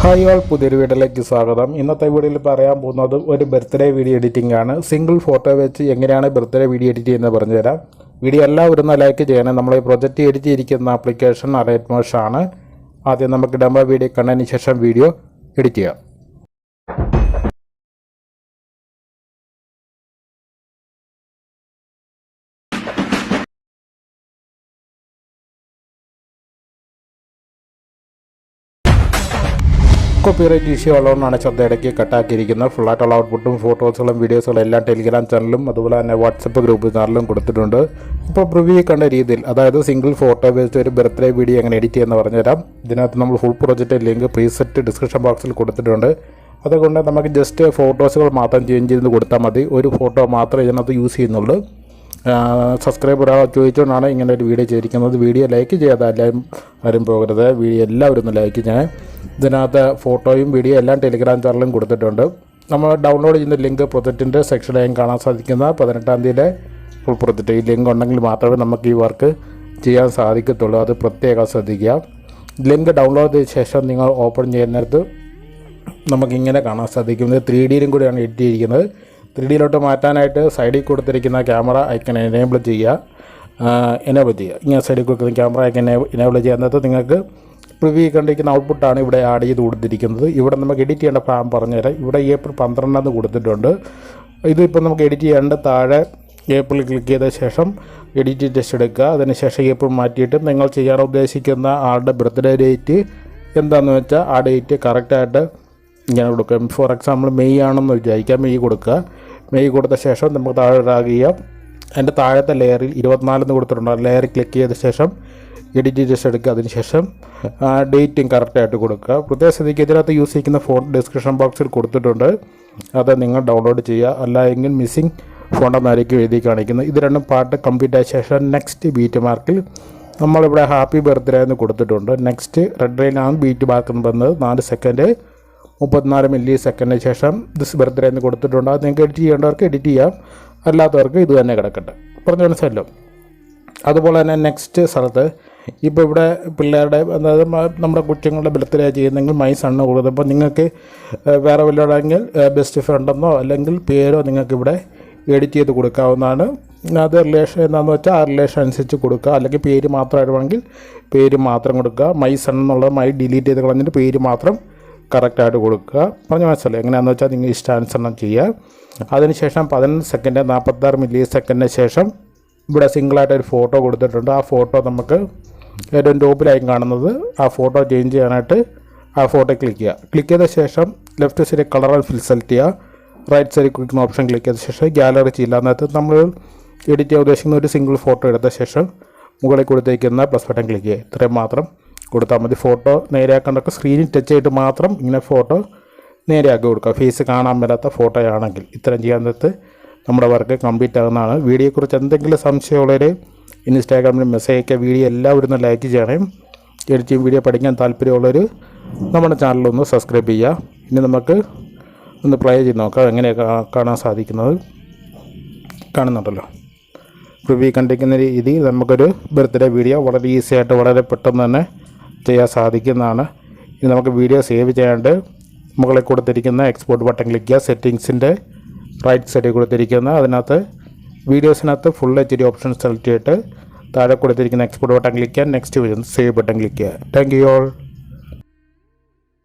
Hi all, പുതിയൊരു വീഡിയോയിലേക്ക് സ്വാഗതം. ഇന്നത്തെ വീഡിയോയിൽ പറയാൻ പോകുന്നത് ഒരു ബർത്ത്ഡേ വീഡിയോ എഡിറ്റിംഗ് ആണ്. സിംഗിൾ ഫോട്ടോ വെച്ച് എങ്ങനെയാണ് ബർത്ത്ഡേ വീഡിയോ എഡിറ്റ് ചെയ്യുന്നത് പറഞ്ഞുതരാം. വീഡിയോ എല്ലാവരും ലൈക്ക് ചെയ്യണം. നമ്മൾ ഈ പ്രൊജക്റ്റ് എഡിറ്റ് ചെയ്തിരിക്കുന്ന ആപ്ലിക്കേഷൻ അറേറ്റ്മോഷ് ആണ്. ആദ്യം നമുക്ക് ഡെമോ വീഡിയോ കണ്ടതിന് ശേഷം വീഡിയോ എഡിറ്റ് ചെയ്യാം. കോപ്പിറൈറ്റ് ഇഷ്യൂ ഉള്ളതുകൊണ്ടാണ് ശ്രദ്ധയിടയ്ക്ക് കട്ടാക്കിയിരിക്കുന്നത്. ഫുള്ളായിട്ടുള്ള ഔട്ട്പുട്ടും ഫോട്ടോസുകളും വീഡിയോസുകളും എല്ലാം ടെലിഗ്രാം ചാനലും അതുപോലെ തന്നെ വാട്സപ്പ് ഗ്രൂപ്പ് ചാനലും കൊടുത്തിട്ടുണ്ട്. ഇപ്പോൾ പ്രിവ്യൂ കണ്ട രീതിയിൽ, അതായത് സിംഗിൾ ഫോട്ടോ വെച്ച് ഒരു ബർത്ത്ഡേ വീഡിയോ എങ്ങനെ എഡിറ്റ് ചെയ്യുമെന്ന് പറഞ്ഞുതരാം. ഇതിനകത്ത് നമ്മൾ full project link preset description ബോക്സിൽ കൊടുത്തിട്ടുണ്ട്. അതുകൊണ്ട് നമുക്ക് ജസ്റ്റ് ഫോട്ടോസുകൾ മാത്രം ചേഞ്ച് ചെയ്ത് കൊടുത്താൽ മതി. ഒരു ഫോട്ടോ മാത്രമേ ഇതിനകത്ത് യൂസ് ചെയ്യുന്നുള്ളൂ. സബ്സ്ക്രൈബർ ചോദിച്ചുകൊണ്ടാണ് ഇങ്ങനെ ഒരു വീഡിയോ ചെയ്തിരിക്കുന്നത്. വീഡിയോ ലൈക്ക് ചെയ്യാതെ ആരും പോകരുത്. വീഡിയോ എല്ലാവരും ഒന്ന് ലൈക്ക് ചെയ്യണം. ഇതിനകത്ത് ഫോട്ടോയും വീഡിയോ എല്ലാം ടെലിഗ്രാം ചാനലും കൊടുത്തിട്ടുണ്ട്. നമ്മൾ ഡൗൺലോഡ് ചെയ്യുന്ന ലിങ്ക് പ്രൊജക്റ്റിൻ്റെ സെക്ഷനിലായും കാണാൻ സാധിക്കുന്ന 18-ാം തീയതിയിലെ ഫുൾ പ്രൊജക്റ്റ്. ഈ ലിങ്ക് ഉണ്ടെങ്കിൽ മാത്രമേ നമുക്ക് ഈ വർക്ക് ചെയ്യാൻ സാധിക്കത്തുള്ളൂ. അത് പ്രത്യേകം ശ്രദ്ധിക്കുക. ലിങ്ക് ഡൗൺലോഡ് ചെയ്ത ശേഷം നിങ്ങൾ ഓപ്പൺ ചെയ്യുന്നിടത്ത് നമുക്കിങ്ങനെ കാണാൻ സാധിക്കുന്നത് 3Dയിലും കൂടിയാണ് എഡിറ്റ് ചെയ്തിരിക്കുന്നത്. 3Dയിലോട്ട് മാറ്റാനായിട്ട് സൈഡിൽ കൊടുത്തിരിക്കുന്ന ക്യാമറ ഐക്കൺ എനേബിൾ ചെയ്യുക. ഇങ്ങനെ സൈഡിൽ കൊടുക്കുന്ന ക്യാമറ ഐക്കൺ എനേബിൾ ചെയ്യുന്നത് നിങ്ങൾക്ക് പ്രിവ്യൂ കണ്ടിരിക്കുന്ന ഔട്ട്പുട്ടാണ് ഇവിടെ ആഡ് ചെയ്ത് കൊടുത്തിരിക്കുന്നത്. ഇവിടെ നമുക്ക് എഡിറ്റ് ചെയ്യേണ്ട പ്ലാൻ പറഞ്ഞുതരാം. ഇവിടെ ഏപ്രിൽ 12 കൊടുത്തിട്ടുണ്ട്. ഇതിപ്പോൾ നമുക്ക് എഡിറ്റ് ചെയ്യേണ്ട താഴെ ഏപ്രിൽ ക്ലിക്ക് ചെയ്ത ശേഷം എഡിറ്റ് ടെസ്റ്റ് എടുക്കുക. അതിനുശേഷം ഏപ്രിൽ മാറ്റിയിട്ട് നിങ്ങൾ ചെയ്യാൻ ഉദ്ദേശിക്കുന്ന ആളുടെ ബർത്ത്ഡേ ഡേറ്റ് എന്താണെന്ന് വെച്ചാൽ ആ ഡേറ്റ് കറക്റ്റായിട്ട് ഇങ്ങനെ കൊടുക്കുക. ഫോർ എക്സാമ്പിൾ മെയ് ആണെന്ന് വിചാരിക്കാം. മെയ് കൊടുക്കുക. മെയ് കൊടുത്ത ശേഷം നമുക്ക് താഴെ ഡ്രാഗ് ചെയ്യാം. അതിൻ്റെ താഴത്തെ ലെയറിൽ 24 കൊടുത്തിട്ടുണ്ട്. ആ ലെയർ ക്ലിക്ക് ചെയ്ത ശേഷം എഡിറ്റ് ടെസ്റ്റ് എടുക്കുക. അതിനുശേഷം ഡേറ്റും കറക്റ്റായിട്ട് കൊടുക്കുക. പ്രത്യേക സ്ഥിതിക്ക് ഇതിനകത്ത് യൂസ് ചെയ്യുന്ന ഫോണ്ട് ഡിസ്ക്രിപ്ഷൻ ബോക്സിൽ കൊടുത്തിട്ടുണ്ട്. അത് നിങ്ങൾ ഡൗൺലോഡ് ചെയ്യുക. അല്ല എങ്കിൽ മിസ്സിംഗ് ഫോണ്ടെന്നായിരിക്കും എഴുതി കാണിക്കുന്നത്. ഇത് രണ്ടും പാർട്ട് കംപ്ലീറ്റ് ആയ ശേഷം നെക്സ്റ്റ് ബീറ്റ് മാർക്കിൽ നമ്മളിവിടെ ഹാപ്പി ബർത്ത്ഡേ എന്ന് കൊടുത്തിട്ടുണ്ട്. നെക്സ്റ്റ് റെഡ് ലൈനാണ് ബീറ്റ് മാർക്ക് എന്ന് പറയുന്നത്. 4 സെക്കൻഡ് 34 മില്ലി സെക്കൻഡിന് ശേഷം ദിസ് ബർത്ത്ഡേ എന്ന് കൊടുത്തിട്ടുണ്ട്. അത് നിങ്ങൾക്ക് എഡിറ്റ് ചെയ്യേണ്ടവർക്ക് എഡിറ്റ് ചെയ്യാം, അല്ലാത്തവർക്ക് ഇത് തന്നെ കിടക്കട്ടെ. പറഞ്ഞ മനസ്സിലല്ലോ. അതുപോലെ തന്നെ നെക്സ്റ്റ് സ്ഥലത്ത് ഇപ്പോൾ ഇവിടെ പിള്ളേരുടെ, അതായത് നമ്മുടെ കുറ്റങ്ങളുടെ ബർത്ത്ഡേ ചെയ്യുന്നെങ്കിൽ മൈ സണ്ണ് കൊടുത്തപ്പോൾ നിങ്ങൾക്ക് വേറെ വല്ലതാണെങ്കിൽ ബെസ്റ്റ് ഫ്രണ്ടെന്നോ അല്ലെങ്കിൽ പേരോ നിങ്ങൾക്ക് ഇവിടെ എഡിറ്റ് ചെയ്ത് കൊടുക്കാവുന്നതാണ്. അത് റിലേഷൻ എന്താണെന്ന് വെച്ചാൽ ആ റിലേഷൻ അനുസരിച്ച് കൊടുക്കുക. അല്ലെങ്കിൽ പേര് മാത്രമായിട്ട് പേര് മാത്രം കൊടുക്കുക. മൈ സൺ എന്നുള്ളത് മൈ ഡിലീറ്റ് ചെയ്ത് കളഞ്ഞിട്ട് പേര് മാത്രം കറക്റ്റായിട്ട് കൊടുക്കുക. പറഞ്ഞ മനസ്സിലായി. എങ്ങനെയാണെന്ന് വെച്ചാൽ നിങ്ങൾ ഇഷ്ടാനുസരണം ചെയ്യുക. അതിനുശേഷം 15 സെക്കൻഡ് 46 മില്ലി സെക്കൻഡിന് ശേഷം ഇവിടെ സിംഗിളായിട്ടൊരു ഫോട്ടോ കൊടുത്തിട്ടുണ്ട്. ആ ഫോട്ടോ നമുക്ക് ഏറ്റവും ടോപ്പിലായി കാണുന്നത്. ആ ഫോട്ടോ ചേഞ്ച് ചെയ്യാനായിട്ട് ആ ഫോട്ടോ ക്ലിക്ക് ചെയ്യുക. ക്ലിക്ക് ചെയ്ത ശേഷം ലെഫ്റ്റ് സൈഡിൽ കളർ ആൻഡ് ഫിൽ സെലക്ട് ചെയ്യുക. റൈറ്റ് സൈഡിൽ ക്ലിക്കുന്ന ഓപ്ഷൻ ക്ലിക്ക് ചെയ്ത ശേഷം ഗാലറി ചെയ്യില്ല. അന്നേരത്ത് നമ്മൾ എഡിറ്റ് ചെയ്യാൻ ഉദ്ദേശിക്കുന്ന ഒരു സിംഗിൾ ഫോട്ടോ എടുത്ത ശേഷം മുകളിൽ കൊടുത്തേക്കുന്ന പ്ലസ് ബട്ടൺ ക്ലിക്ക് ചെയ്യുക. ഇത്രയും മാത്രം കൊടുത്താൽ മതി. ഫോട്ടോ നേരെയാക്കേണ്ടൊക്കെ സ്ക്രീനിൽ ടച്ച് ചെയ്തിട്ട് മാത്രം ഇങ്ങനെ ഫോട്ടോ നേരെയാക്കി കൊടുക്കുക. ഫേസ് കാണാൻ മേലാത്ത ഫോട്ടോ ആണെങ്കിൽ. ഇത്രയും ചെയ്യാൻ നേരത്ത് നമ്മുടെ വർക്ക് കംപ്ലീറ്റ് ആകുന്നതാണ്. വീഡിയോയെക്കുറിച്ച് എന്തെങ്കിലും സംശയമുള്ളവർ ഇൻസ്റ്റാഗ്രാമിൽ മെസ്സേജ് അയക്കുക. വീഡിയോ എല്ലാവരും ഒന്ന് ലൈക്ക് ചെയ്യണം. എഡിറ്റിംഗ് വീഡിയോ പഠിക്കാൻ താല്പര്യമുള്ളവർ നമ്മുടെ ചാനലൊന്ന് സബ്സ്ക്രൈബ് ചെയ്യുക. ഇനി നമുക്ക് ഒന്ന് പ്ലേ ചെയ്ത് നോക്കാം എങ്ങനെയാണ് കാണാൻ സാധിക്കുന്നത്. കാണുന്നുണ്ടല്ലോ. പ്രിവ്യൂ കണ്ടിരിക്കുന്ന രീതിയിൽ നമുക്കൊരു ബർത്ത്ഡേ വീഡിയോ വളരെ ഈസി ആയിട്ട് വളരെ പെട്ടെന്ന് തന്നെ ചെയ്യാൻ സാധിക്കുന്നതാണ്. ഇനി നമുക്ക് വീഡിയോ സേവ് ചെയ്യാണ്ട് മുകളിൽ കൊടുത്തിരിക്കുന്ന എക്സ്പോർട്ട് ബട്ടൺ ക്ലിക്ക് ചെയ്യുക. സെറ്റിങ്സിൻ്റെ റൈറ്റ് സൈഡിൽ കൊടുത്തിരിക്കുന്ന അതിനകത്ത് വീഡിയോസിനകത്ത് ഫുൾ HD ഓപ്ഷൻ സെലക്ട് ചെയ്തിട്ട് താഴെ കൊടുത്തിരിക്കുന്ന എക്സ്പോർട്ട് ബട്ടൺ ക്ലിക്ക് ചെയ്യുക. നെക്സ്റ്റ് സേവ് ബട്ടൺ ക്ലിക്ക് ചെയ്യുക. Thank you all.